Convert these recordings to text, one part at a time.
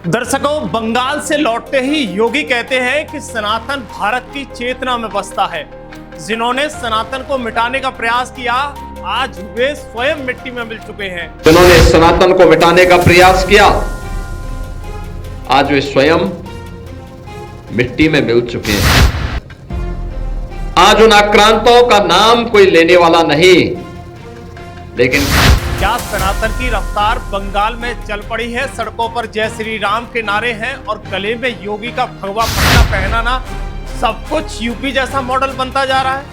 दर्शकों, बंगाल से लौटते ही योगी कहते हैं कि सनातन भारत की चेतना में बसता है। जिन्होंने सनातन को मिटाने का प्रयास किया, आज वे स्वयं मिट्टी में मिल चुके हैं। जिन्होंने सनातन को मिटाने का प्रयास किया, आज वे स्वयं मिट्टी में मिल चुके हैं। आज उन आक्रांतों का नाम कोई लेने वाला नहीं, लेकिन क्या सनातन की रफ्तार बंगाल में चल पड़ी है? सड़कों पर जय श्री राम के नारे हैं और गले में योगी का भगवा पट्टा पहनाना सब कुछ यूपी जैसा मॉडल बनता जा रहा है।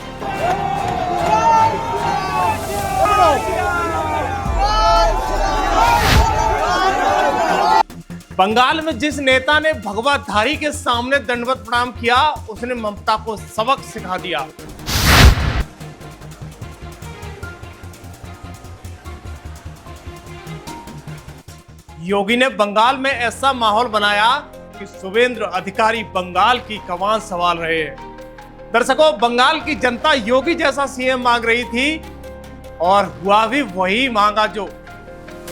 बंगाल में जिस नेता ने भगवाधारी के सामने दंडवत प्रणाम किया, उसने ममता को सबक सिखा दिया। योगी ने बंगाल में ऐसा माहौल बनाया कि शुभेंदु अधिकारी बंगाल की कमान संभाल रहे हैं। दर्शकों, बंगाल की जनता योगी जैसा सीएम मांग रही थी और हुआ भी वही मांगा जो,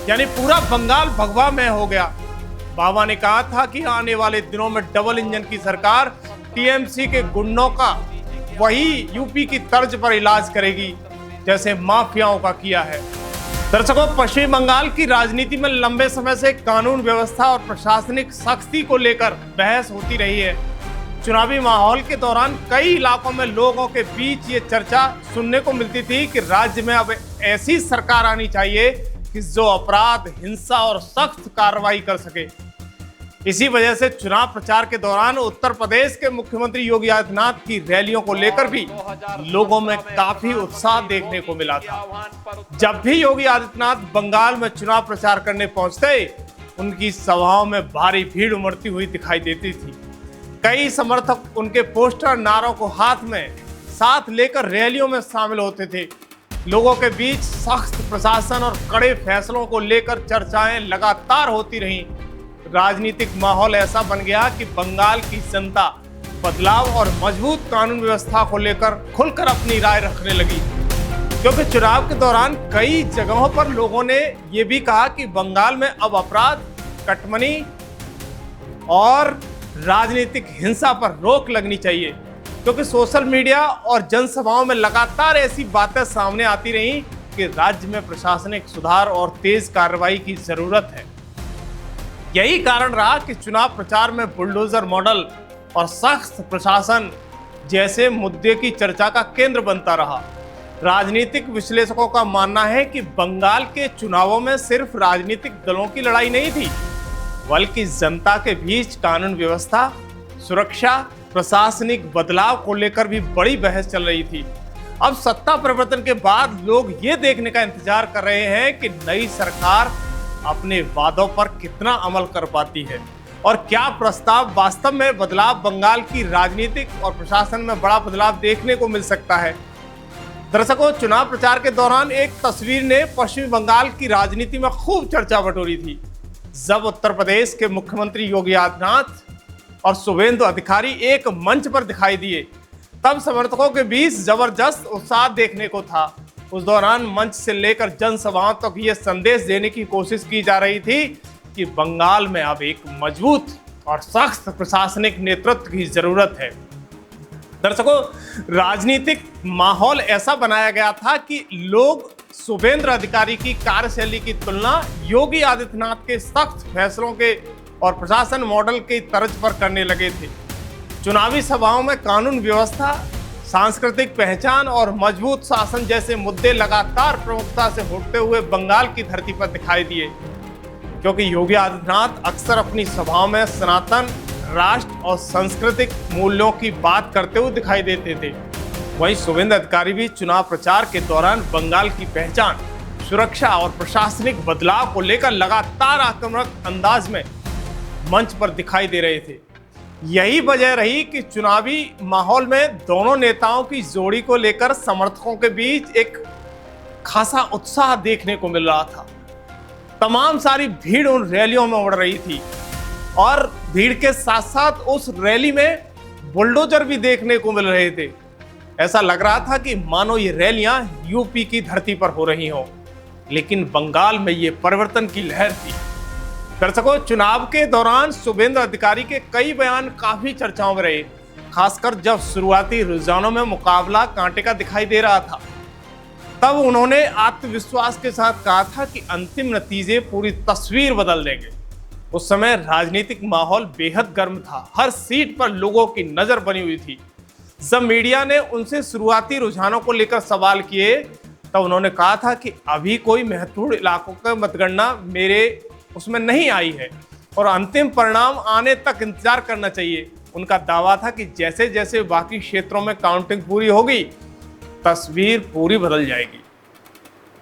यानी पूरा बंगाल भगवा में हो गया। बाबा ने कहा था कि आने वाले दिनों में डबल इंजन की सरकार टीएमसी के गुंडों का वही यूपी की तर्ज पर इलाज करेगी जैसे माफियाओं का किया है। दर्शकों, पश्चिम बंगाल की राजनीति में लंबे समय से कानून व्यवस्था और प्रशासनिक सख्ती को लेकर बहस होती रही है। चुनावी माहौल के दौरान कई इलाकों में लोगों के बीच ये चर्चा सुनने को मिलती थी कि राज्य में अब ऐसी सरकार आनी चाहिए कि जो अपराध, हिंसा और सख्त कार्रवाई कर सके। इसी वजह से चुनाव प्रचार के दौरान उत्तर प्रदेश के मुख्यमंत्री योगी आदित्यनाथ की रैलियों को लेकर भी लोगों में काफी उत्साह देखने को मिला था। जब भी योगी आदित्यनाथ बंगाल में चुनाव प्रचार करने पहुंचते, उनकी सभाओं में भारी भीड़ उमड़ती हुई दिखाई देती थी। कई समर्थक उनके पोस्टर, नारों को हाथ में साथ लेकर रैलियों में शामिल होते थे। लोगों के बीच सख्त प्रशासन और कड़े फैसलों को लेकर चर्चाएं लगातार होती रहीं। राजनीतिक माहौल ऐसा बन गया कि बंगाल की जनता बदलाव और मजबूत कानून व्यवस्था को लेकर खुलकर अपनी राय रखने लगी, क्योंकि चुनाव के दौरान कई जगहों पर लोगों ने यह भी कहा कि बंगाल में अब अपराध, कटमनी और राजनीतिक हिंसा पर रोक लगनी चाहिए। क्योंकि सोशल मीडिया और जनसभाओं में लगातार ऐसी बातें सामने आती रहीं कि राज्य में प्रशासनिक सुधार और तेज कार्रवाई की जरूरत है। यही कारण रहा कि चुनाव प्रचार में बुलडोजर मॉडल और सख्त प्रशासन जैसे मुद्दे की चर्चा का केंद्र बनता रहा। राजनीतिक विश्लेषकों का मानना है कि बंगाल के चुनावों में सिर्फ राजनीतिक दलों की लड़ाई नहीं थी, बल्कि जनता के बीच कानून व्यवस्था, सुरक्षा, प्रशासनिक बदलाव को लेकर भी बड़ी बहस चल रही थी। अब सत्ता परिवर्तन के बाद लोग ये देखने का इंतजार कर रहे हैं कि नई सरकार अपने वादों पर कितना अमल कर पाती है और क्या प्रस्ताव वास्तव में बदलाव बंगाल की राजनीतिक और प्रशासन में बड़ा बदलाव देखने को मिल सकता है। दर्शकों, चुनाव प्रचार के दौरान एक तस्वीर ने पश्चिमी बंगाल की राजनीति में खूब चर्चा बटोरी थी। जब उत्तर प्रदेश के मुख्यमंत्री योगी आदित्यनाथ और शुभेंदु अधिकारी एक मंच पर दिखाई दिए, तब समर्थकों के बीच जबरदस्त उत्साह देखने को था। उस दौरान मंच से लेकर जनसभाओं तक ये संदेश देने की कोशिश की जा रही थी कि बंगाल में अब एक मजबूत और सख्त प्रशासनिक नेतृत्व की जरूरत है। दर्शकों, राजनीतिक माहौल ऐसा बनाया गया था कि लोग शुभेंदु अधिकारी की कार्यशैली की तुलना योगी आदित्यनाथ के सख्त फैसलों के और प्रशासन मॉडल की तर्ज पर करने लगे थे। चुनावी सभाओं में कानून व्यवस्था, सांस्कृतिक पहचान और मजबूत शासन जैसे मुद्दे लगातार प्रमुखता से उठते हुए बंगाल की धरती पर दिखाई दिए, क्योंकि योगी आदित्यनाथ अक्सर अपनी सभाओं में सनातन, राष्ट्र और सांस्कृतिक मूल्यों की बात करते हुए दिखाई देते थे। वहीं शुभेंदु अधिकारी भी चुनाव प्रचार के दौरान बंगाल की पहचान, सुरक्षा और प्रशासनिक बदलाव को लेकर लगातार आक्रामक अंदाज में मंच पर दिखाई दे रहे थे। यही वजह रही कि चुनावी माहौल में दोनों नेताओं की जोड़ी को लेकर समर्थकों के बीच एक खासा उत्साह देखने को मिल रहा था। तमाम सारी भीड़ उन रैलियों में उमड़ रही थी और भीड़ के साथ साथ उस रैली में बुलडोजर भी देखने को मिल रहे थे। ऐसा लग रहा था कि मानो ये रैलियां यूपी की धरती पर हो रही हों, लेकिन बंगाल में ये परिवर्तन की लहर थी। दर्शकों, चुनाव के दौरान शुभेंद्र अधिकारी के कई बयान काफी चर्चाओं में रहे, खासकर जब शुरुआती रुझानों में मुकाबला कांटे का दिखाई दे रहा था। तब उन्होंने आत्मविश्वास के साथ कहा था कि अंतिम नतीजे पूरी तस्वीर बदल देंगे। उस समय राजनीतिक माहौल बेहद गर्म था, हर सीट पर लोगों की नजर बनी हुई थी। जब मीडिया ने उनसे शुरुआती रुझानों को लेकर सवाल किए, तब उन्होंने कहा था कि अभी कोई महत्वपूर्ण इलाकों की मतगणना मेरे उसमें नहीं आई है और अंतिम परिणाम आने तक इंतजार करना चाहिए। उनका दावा था कि जैसे जैसे बाकी क्षेत्रों में काउंटिंग पूरी होगी, तस्वीर पूरी बदल जाएगी,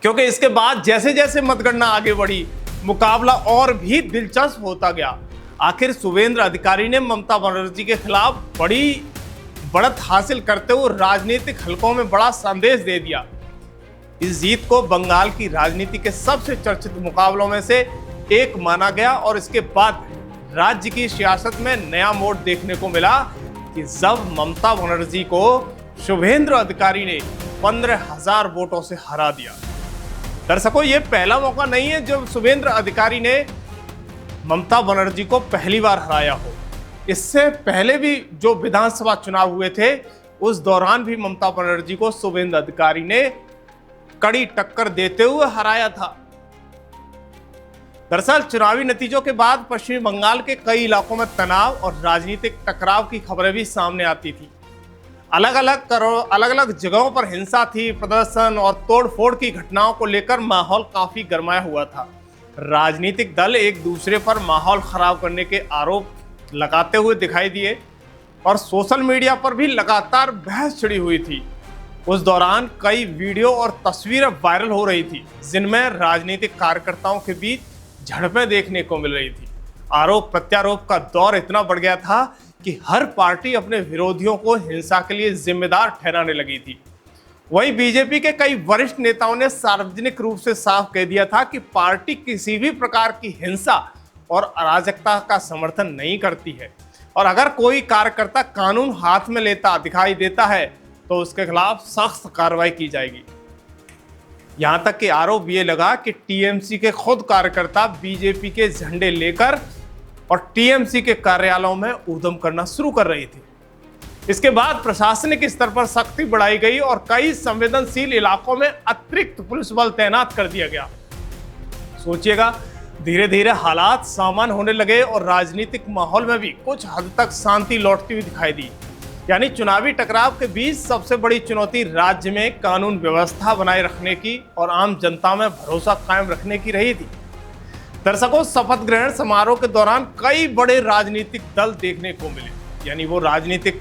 क्योंकि इसके बाद जैसे जैसे मतगणना आगे बढ़ी, मुकाबला और भी दिलचस्प होता गया। आखिर शुभेंद्र अधिकारी ने ममता बनर्जी के खिलाफ बड़ी बढ़त हासिल करते हुए राजनीतिक हलकों में बड़ा संदेश दे दिया। इस जीत को बंगाल की राजनीति के सबसे चर्चित मुकाबलों में से एक माना गया और इसके बाद राज्य की सियासत में नया मोड़ देखने को मिला कि जब ममता बनर्जी को शुभेंद्र अधिकारी ने 15,000 वोटों से हरा दिया। दर्शकों, ये पहला मौका नहीं है जब शुभेंद्र अधिकारी ने ममता बनर्जी को पहली बार हराया हो। इससे पहले भी जो विधानसभा चुनाव हुए थे, उस दौरान भी ममता बनर्जी को शुभेंद्र अधिकारी ने कड़ी टक्कर देते हुए हराया था। दरअसल चुनावी नतीजों के बाद पश्चिमी बंगाल के कई इलाकों में तनाव और राजनीतिक टकराव की खबरें भी सामने आती थी। अलग अलग जगहों पर हिंसा थी, प्रदर्शन और तोड़फोड़ की घटनाओं को लेकर माहौल काफी गरमाया हुआ था। राजनीतिक दल एक दूसरे पर माहौल खराब करने के आरोप लगाते हुए दिखाई दिए और सोशल मीडिया पर भी लगातार बहस छिड़ी हुई थी। उस दौरान कई वीडियो और तस्वीरें वायरल हो रही थी, जिनमें राजनीतिक कार्यकर्ताओं के बीच झड़पें देखने को मिल रही थी। आरोप प्रत्यारोप का दौर इतना बढ़ गया था कि हर पार्टी अपने विरोधियों को हिंसा के लिए जिम्मेदार ठहराने लगी थी। वहीं बीजेपी के कई वरिष्ठ नेताओं ने सार्वजनिक रूप से साफ कह दिया था कि पार्टी किसी भी प्रकार की हिंसा और अराजकता का समर्थन नहीं करती है और अगर कोई कार्यकर्ता कानून हाथ में लेता दिखाई देता है तो उसके खिलाफ सख्त कार्रवाई की जाएगी। यहां तक कि आरोप ये लगा कि टीएमसी के खुद कार्यकर्ता बीजेपी के झंडे लेकर और टीएमसी के कार्यालयों में ऊधम करना शुरू कर रही थी। इसके बाद प्रशासनिक स्तर पर सख्ती बढ़ाई गई और कई संवेदनशील इलाकों में अतिरिक्त पुलिस बल तैनात कर दिया गया। सोचिएगा, धीरे धीरे हालात सामान्य होने लगे और राजनीतिक माहौल में भी कुछ हद तक शांति लौटती हुई दिखाई दी। यानी चुनावी टकराव के बीच सबसे बड़ी चुनौती राज्य में कानून व्यवस्था बनाए रखने की और आम जनता में भरोसा कायम रखने की रही थी। दर्शकों, शपथ ग्रहण समारोह के दौरान कई बड़े राजनीतिक दल देखने को मिले, यानी वो राजनीतिक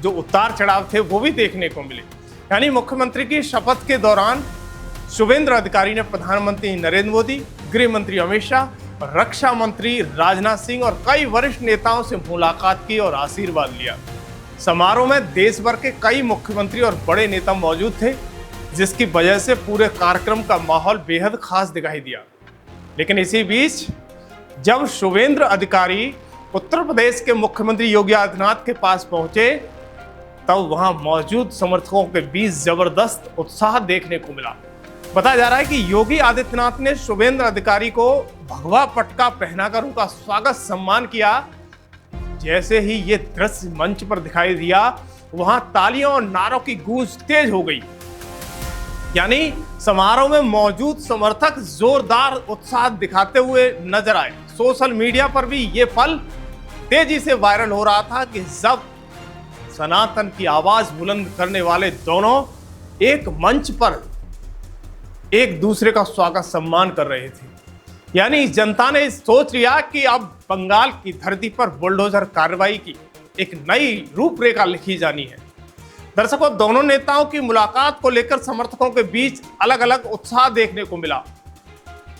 जो उतार चढ़ाव थे वो भी देखने को मिले। यानी मुख्यमंत्री की शपथ के दौरान शुभेंद्र अधिकारी ने प्रधानमंत्री नरेंद्र मोदी, गृह मंत्री अमित शाह, रक्षा मंत्री राजनाथ सिंह और कई वरिष्ठ नेताओं से मुलाकात की और आशीर्वाद लिया। समारोह में देश भर के कई मुख्यमंत्री और बड़े नेता मौजूद थे, जिसकी वजह से पूरे कार्यक्रम का माहौल बेहद खास दिखाई दिया। लेकिन इसी बीच जब शुभेंद्र अधिकारी उत्तर प्रदेश के मुख्यमंत्री योगी आदित्यनाथ के पास पहुंचे, तब वहां मौजूद समर्थकों के बीच जबरदस्त उत्साह देखने को मिला। बताया जा रहा है कि योगी आदित्यनाथ ने शुभेंद्र अधिकारी को भगवा पटका पहनाकर उनका स्वागत सम्मान किया। जैसे ही ये दृश्य मंच पर दिखाई दिया, वहां तालियों और नारों की गूंज तेज हो गई। यानी समारोह में मौजूद समर्थक जोरदार उत्साह दिखाते हुए नजर आए। सोशल मीडिया पर भी ये पल तेजी से वायरल हो रहा था कि जब सनातन की आवाज बुलंद करने वाले दोनों एक मंच पर एक दूसरे का स्वागत सम्मान कर रहे थे। यानी जनता ने सोच लिया कि अब बंगाल की धरती पर बुलडोजर कार्रवाई की एक नई रूपरेखा लिखी जानी है। दर्शकों, दोनों नेताओं की मुलाकात को लेकर समर्थकों के बीच अलग अलग उत्साह देखने को मिला।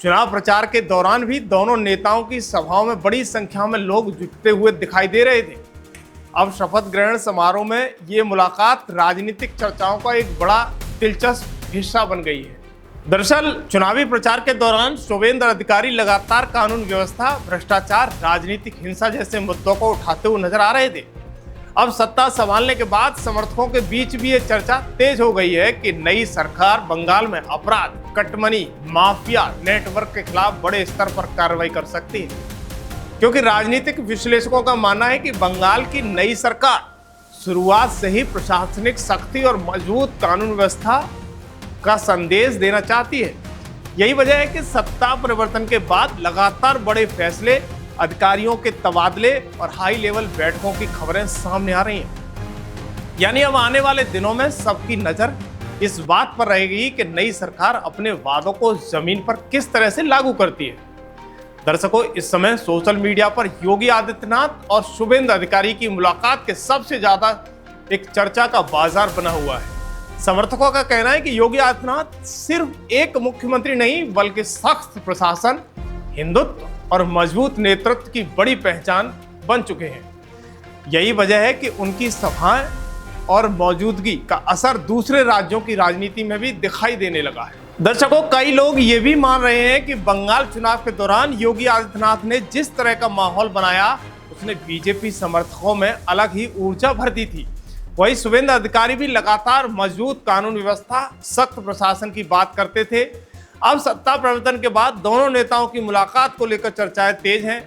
चुनाव प्रचार के दौरान भी दोनों नेताओं की सभाओं में बड़ी संख्या में लोग जुटते हुए दिखाई दे रहे थे। अब शपथ ग्रहण समारोह में ये मुलाकात राजनीतिक चर्चाओं का एक बड़ा दिलचस्प हिस्सा बन गई है। दरअसल चुनावी प्रचार के दौरान शुभेंद्र अधिकारी लगातार कानून व्यवस्था, भ्रष्टाचार, राजनीतिक हिंसा जैसे मुद्दों को उठाते हुए नजर आ रहे थे। अब सत्ता संभालने के बाद समर्थकों के बीच भी ये चर्चा तेज हो गई है कि नई सरकार बंगाल में अपराध, कटमनी, माफिया नेटवर्क के खिलाफ बड़े स्तर पर कार्रवाई कर सकती है। क्योंकि राजनीतिक विश्लेषकों का मानना है कि बंगाल की नई सरकार शुरुआत से ही प्रशासनिक सख्ती और मजबूत कानून व्यवस्था का संदेश देना चाहती है। यही वजह है कि सत्ता परिवर्तन के बाद लगातार बड़े फैसले, अधिकारियों के तबादले और हाई लेवल बैठकों की खबरें सामने आ रही हैं। यानी अब आने वाले दिनों में सबकी नजर इस बात पर रहेगी कि नई सरकार अपने वादों को जमीन पर किस तरह से लागू करती है। दर्शकों, इस समय सोशल मीडिया पर योगी आदित्यनाथ और शुभेंद्र अधिकारी की मुलाकात के सबसे ज्यादा एक चर्चा का बाजार बना हुआ है। समर्थकों का कहना है कि योगी आदित्यनाथ सिर्फ एक मुख्यमंत्री नहीं बल्कि सख्त प्रशासन, हिंदुत्व और मजबूत नेतृत्व की बड़ी पहचान बन चुके हैं। यही वजह है कि उनकी सभाएं और मौजूदगी का असर दूसरे राज्यों की राजनीति में भी दिखाई देने लगा है। दर्शकों, कई लोग ये भी मान रहे हैं कि बंगाल चुनाव के दौरान योगी आदित्यनाथ ने जिस तरह का माहौल बनाया उसने बीजेपी समर्थकों में अलग ही ऊर्जा भर दी थी। वहीं शुभेंद्र अधिकारी भी लगातार मजबूत कानून व्यवस्था, सख्त प्रशासन की बात करते थे। अब सत्ता परिवर्तन के बाद दोनों नेताओं की मुलाकात को लेकर चर्चाएं तेज हैं,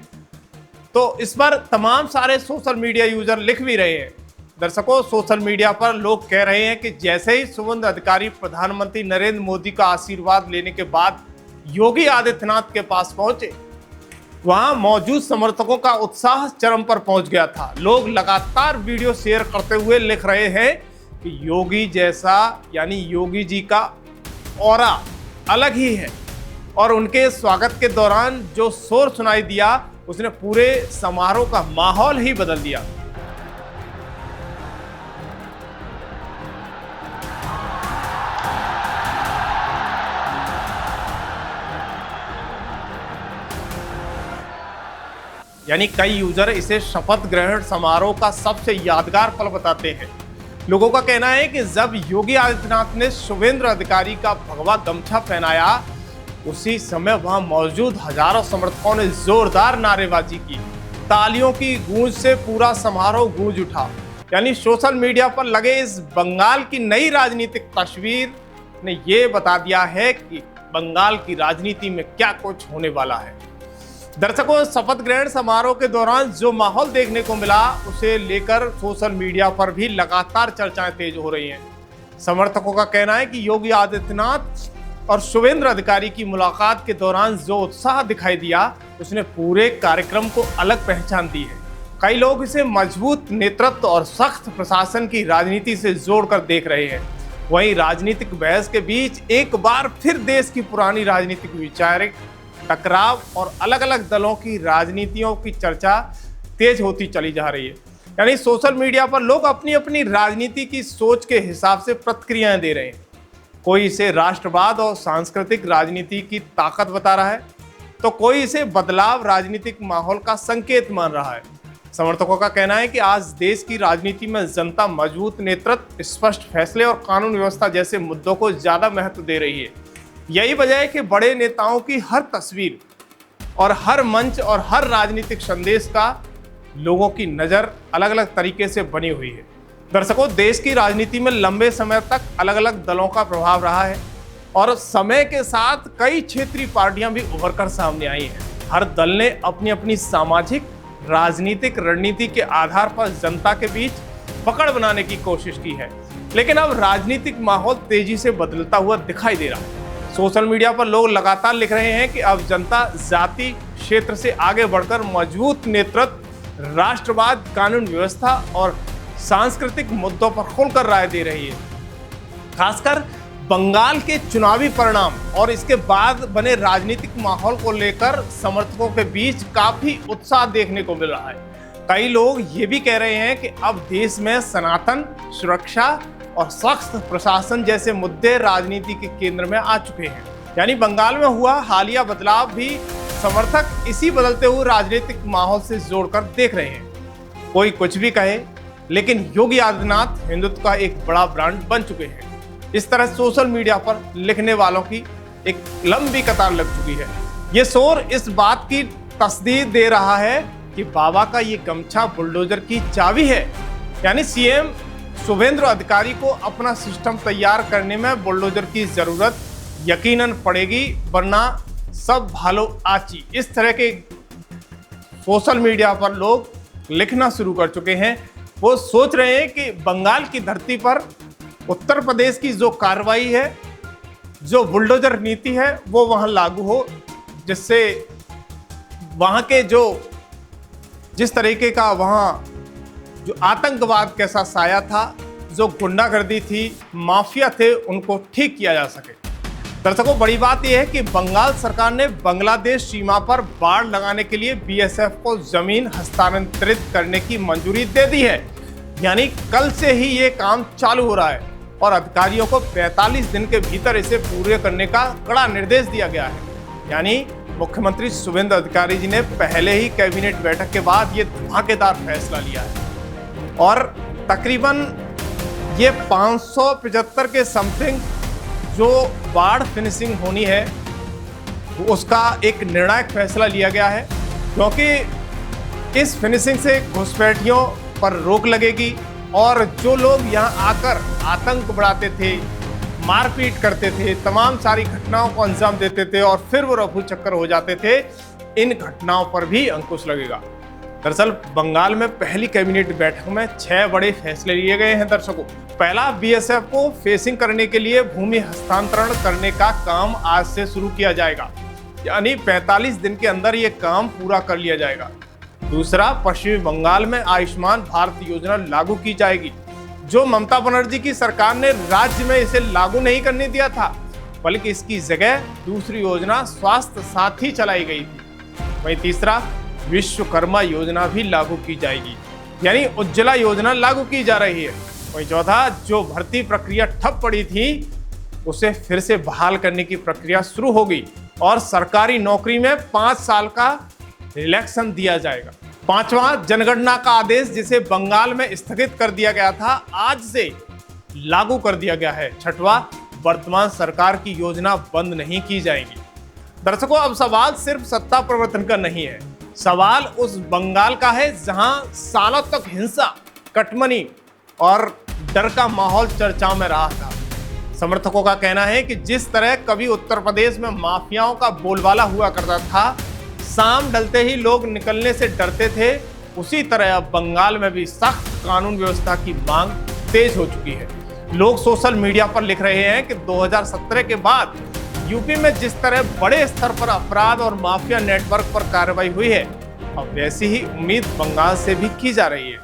तो इस पर तमाम सारे सोशल मीडिया यूजर लिख भी रहे हैं। दर्शकों, सोशल मीडिया पर लोग कह रहे हैं कि जैसे ही शुभेंद्र अधिकारी प्रधानमंत्री नरेंद्र मोदी का आशीर्वाद लेने के बाद योगी आदित्यनाथ के पास पहुंचे, वहां मौजूद समर्थकों का उत्साह चरम पर पहुंच गया था। लोग लगातार वीडियो शेयर करते हुए लिख रहे हैं कि योगी जैसा, यानी योगी जी का ऑरा अलग ही है और उनके स्वागत के दौरान जो शोर सुनाई दिया उसने पूरे समारोह का माहौल ही बदल दिया। यानी कई यूजर इसे शपथ ग्रहण समारोह का सबसे यादगार पल बताते हैं। लोगों का कहना है कि जब योगी आदित्यनाथ ने शुभेंद्र अधिकारी का भगवा गमछा पहनाया, उसी समय वहां मौजूद हजारों समर्थकों ने जोरदार नारेबाजी की। तालियों की गूंज से पूरा समारोह गूंज उठा। यानी सोशल मीडिया पर लगे इस बंगाल की नई राजनीतिक तस्वीर ने ये बता दिया है कि बंगाल की राजनीति में क्या कुछ होने वाला है। दर्शकों, शपथ ग्रहण समारोह के दौरान जो माहौल देखने को मिला उसे लेकर सोशल मीडिया पर भी लगातार चर्चाएं तेज हो रही हैं। समर्थकों का कहना है कि योगी आदित्यनाथ और शुभेंद्र अधिकारी की मुलाकात के दौरान जो उत्साह दिखाई दिया उसने पूरे कार्यक्रम को अलग पहचान दी है। कई लोग इसे मजबूत नेतृत्व और सख्त प्रशासन की राजनीति से जोड़कर देख रहे हैं। वहीं राजनीतिक बहस के बीच एक बार फिर देश की पुरानी राजनीतिक वैचारिक टकराव और अलग अलग दलों की राजनीतियों की चर्चा तेज होती चली जा रही है। यानी सोशल मीडिया पर लोग अपनी अपनी राजनीति की सोच के हिसाब से प्रतिक्रियाएं दे रहे हैं। कोई इसे राष्ट्रवाद और सांस्कृतिक राजनीति की ताकत बता रहा है, तो कोई इसे बदलाव राजनीतिक माहौल का संकेत मान रहा है। समर्थकों का कहना है कि आज देश की राजनीति में जनता मजबूत नेतृत्व, स्पष्ट फैसले और कानून व्यवस्था जैसे मुद्दों को ज्यादा महत्व दे रही है। यही वजह है कि बड़े नेताओं की हर तस्वीर और हर मंच और हर राजनीतिक संदेश का लोगों की नज़र अलग अलग तरीके से बनी हुई है। दर्शकों, देश की राजनीति में लंबे समय तक अलग अलग दलों का प्रभाव रहा है और समय के साथ कई क्षेत्रीय पार्टियां भी उभर कर सामने आई हैं। हर दल ने अपनी अपनी सामाजिक राजनीतिक रणनीति के आधार पर जनता के बीच पकड़ बनाने की कोशिश की है, लेकिन अब राजनीतिक माहौल तेजी से बदलता हुआ दिखाई दे रहा है। सोशल मीडिया पर लोग लगातार लिख रहे हैं कि अब जनता जाति क्षेत्र से आगे बढ़कर मजबूत नेतृत्व, राष्ट्रवाद, कानून व्यवस्था और सांस्कृतिक मुद्दों पर खुलकर राय दे रही है। खासकर बंगाल के चुनावी परिणाम और इसके बाद बने राजनीतिक माहौल को लेकर समर्थकों के बीच काफी उत्साह देखने को मिल रहा है। कई लोग ये भी कह रहे हैं कि अब देश में सनातन, सुरक्षा और सख्त प्रशासन जैसे मुद्दे राजनीति के केंद्र में आ चुके हैं। यानी बंगाल में हुआ हालिया बदलाव भी समर्थक इसी बदलते हुए राजनीतिक माहौल से जोड़कर देख रहे हैं। कोई कुछ भी कहे, लेकिन योगी आदित्यनाथ हिंदुत्व का एक बड़ा ब्रांड बन चुके हैं। इस तरह सोशल मीडिया पर लिखने वालों की एक लंबी कतार लग चुकी है। ये शोर इस बात की तस्दीक दे रहा है कि बाबा का ये गमछा बुलडोजर की चाबी है। यानी सीएम शुभेंद्र अधिकारी को अपना सिस्टम तैयार करने में बुलडोजर की जरूरत यकीनन पड़ेगी, वरना सब भालो आची। इस तरह के सोशल मीडिया पर लोग लिखना शुरू कर चुके हैं। वो सोच रहे हैं कि बंगाल की धरती पर उत्तर प्रदेश की जो कार्रवाई है, जो बुलडोजर नीति है, वो वहां लागू हो, जिससे वहां के जिस तरीके का वहां जो आतंकवाद कैसा साया था, जो गुंडागर्दी थी, माफिया थे, उनको ठीक किया जा सके। दर्शकों, बड़ी बात यह है कि बंगाल सरकार ने बांग्लादेश सीमा पर बाड़ लगाने के लिए बीएसएफ को जमीन हस्तांतरित करने की मंजूरी दे दी है। यानी कल से ही ये काम चालू हो रहा है और अधिकारियों को 45 दिन के भीतर इसे पूरे करने का कड़ा निर्देश दिया गया है। यानी मुख्यमंत्री शुभेंदु अधिकारी जी ने पहले ही कैबिनेट बैठक के बाद ये धमाकेदार फैसला लिया है और तकरीबन ये 575 के समथिंग जो बाढ़ फिनिशिंग होनी है उसका एक निर्णायक फैसला लिया गया है, क्योंकि इस फिनिशिंग से घुसपैठियों पर रोक लगेगी और जो लोग यहाँ आकर आतंक बढ़ाते थे, मारपीट करते थे, तमाम सारी घटनाओं को अंजाम देते थे और फिर वो रफू चक्कर हो जाते थे, इन घटनाओं पर भी अंकुश लगेगा। दरअसल बंगाल में पहली कैबिनेट बैठक में 6 बड़े फैसले लिए गए हैं। दर्शकों, पहला, बीएसएफ को फेसिंग करने के लिए भूमि हस्तांतरण करने का काम आज से शुरू किया जाएगा, यानी 45 दिन के अंदर ये काम पूरा कर लिया जाएगा। दूसरा, पश्चिमी बंगाल में आयुष्मान भारत योजना लागू की जाएगी, जो ममता बनर्जी की सरकार ने राज्य में इसे लागू नहीं करने दिया था, बल्कि इसकी जगह दूसरी योजना स्वास्थ्य साथी चलाई गई थी। वहीं तीसरा, विश्वकर्मा योजना भी लागू की जाएगी, यानी उज्ज्वला योजना लागू की जा रही है। वहीं चौथा, जो भर्ती प्रक्रिया ठप पड़ी थी उसे फिर से बहाल करने की प्रक्रिया शुरू होगी और सरकारी नौकरी में 5 साल का रिलैक्सेशन दिया जाएगा। पांचवा, जनगणना का आदेश जिसे बंगाल में स्थगित कर दिया गया था, आज से लागू कर दिया गया है। छठवां, वर्तमान सरकार की योजना बंद नहीं की जाएगी। दर्शकों, अब सवाल सिर्फ सत्ता परिवर्तन का नहीं है, सवाल उस बंगाल का है जहां सालों तक हिंसा, कटमनी और डर का माहौल चर्चाओं में रहा था। समर्थकों का कहना है कि जिस तरह कभी उत्तर प्रदेश में माफियाओं का बोलबाला हुआ करता था, शाम ढलते ही लोग निकलने से डरते थे, उसी तरह अब बंगाल में भी सख्त कानून व्यवस्था की मांग तेज हो चुकी है। लोग सोशल मीडिया पर लिख रहे हैं कि 2017 के बाद यूपी में जिस तरह बड़े स्तर पर अपराध और माफिया नेटवर्क पर कार्रवाई हुई है, अब वैसी ही उम्मीद बंगाल से भी की जा रही है,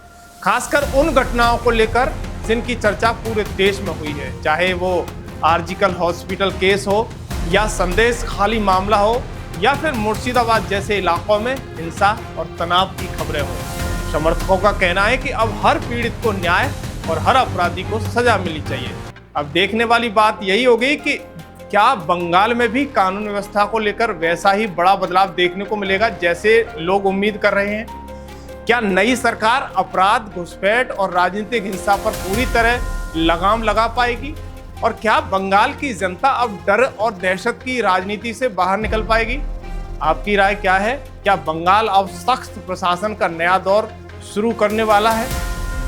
खासकर उन घटनाओं को लेकर जिनकी चर्चा पूरे देश में हुई है, चाहे वो आरजीकल हॉस्पिटल केस हो या संदेश खाली मामला हो या फिर मुर्शिदाबाद जैसे इलाकों में हिंसा और तनाव की खबरें हों। समर्थकों का कहना है कि अब हर पीड़ित को न्याय और हर अपराधी को सजा मिलनी चाहिए। अब देखने वाली बात यही होगी कि क्या बंगाल में भी कानून व्यवस्था को लेकर वैसा ही बड़ा बदलाव देखने को मिलेगा जैसे लोग उम्मीद कर रहे हैं। क्या नई सरकार अपराध, घुसपैठ और राजनीतिक हिंसा पर पूरी तरह लगाम लगा पाएगी और क्या बंगाल की जनता अब डर और दहशत की राजनीति से बाहर निकल पाएगी? आपकी राय क्या है? क्या बंगाल अब सख्त प्रशासन का नया दौर शुरू करने वाला है?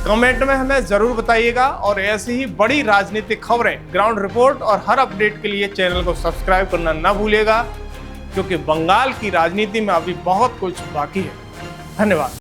कमेंट में हमें जरूर बताइएगा और ऐसी ही बड़ी राजनीतिक खबरें, ग्राउंड रिपोर्ट और हर अपडेट के लिए चैनल को सब्सक्राइब करना ना भूलिएगा, क्योंकि बंगाल की राजनीति में अभी बहुत कुछ बाकी है। धन्यवाद।